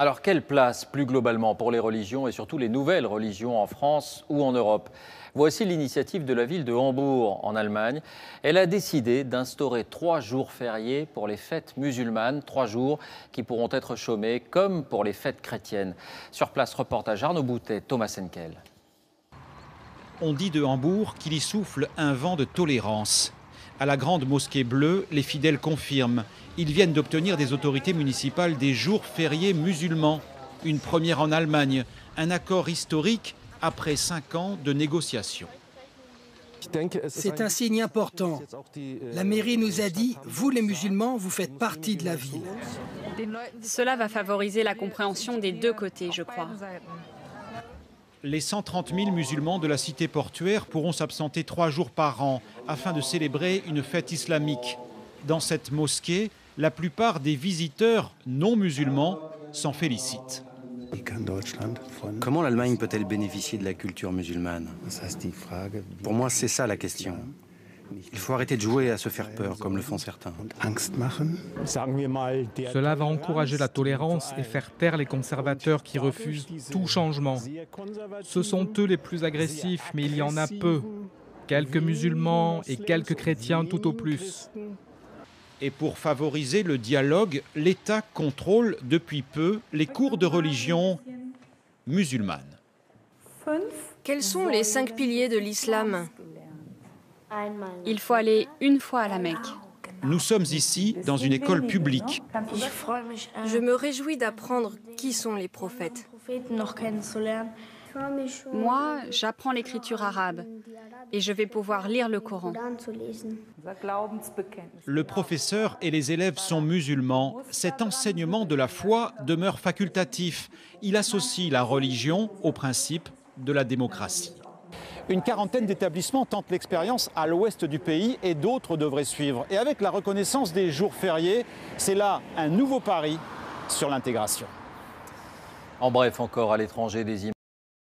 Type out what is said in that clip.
Alors, quelle place, plus globalement, pour les religions et surtout les nouvelles religions en France ou en Europe? Voici l'initiative de la ville de Hambourg, en Allemagne. Elle a décidé d'instaurer 3 jours fériés pour les fêtes musulmanes, 3 jours qui pourront être chômés comme pour les fêtes chrétiennes. Sur place, reportage Arnaud Boutet, Thomas Henkel. On dit de Hambourg qu'il y souffle un vent de tolérance. À la grande mosquée bleue, les fidèles confirment. Ils viennent d'obtenir des autorités municipales des jours fériés musulmans. Une première en Allemagne, un accord historique après 5 ans de négociations. C'est un signe important. La mairie nous a dit, vous les musulmans, vous faites partie de la ville. Cela va favoriser la compréhension des deux côtés, je crois. Les 130 000 musulmans de la cité portuaire pourront s'absenter 3 jours par an afin de célébrer une fête islamique. Dans cette mosquée, la plupart des visiteurs non musulmans s'en félicitent. Comment l'Allemagne peut-elle bénéficier de la culture musulmane? Pour moi, c'est ça la question. Il faut arrêter de jouer à se faire peur, comme le font certains. Cela va encourager la tolérance et faire taire les conservateurs qui refusent tout changement. Ce sont eux les plus agressifs, mais il y en a peu. Quelques musulmans et quelques chrétiens tout au plus. Et pour favoriser le dialogue, l'État contrôle depuis peu les cours de religion musulmane. Quels sont les 5 piliers de l'islam? Il faut aller une fois à la Mecque. Nous sommes ici dans une école publique. Je me réjouis d'apprendre qui sont les prophètes. Moi, j'apprends l'écriture arabe et je vais pouvoir lire le Coran. Le professeur et les élèves sont musulmans. Cet enseignement de la foi demeure facultatif. Il associe la religion au principe de la démocratie. Une quarantaine d'établissements tentent l'expérience à l'ouest du pays et d'autres devraient suivre. Et avec la reconnaissance des jours fériés, c'est là un nouveau pari sur l'intégration. En bref, encore à l'étranger, des images.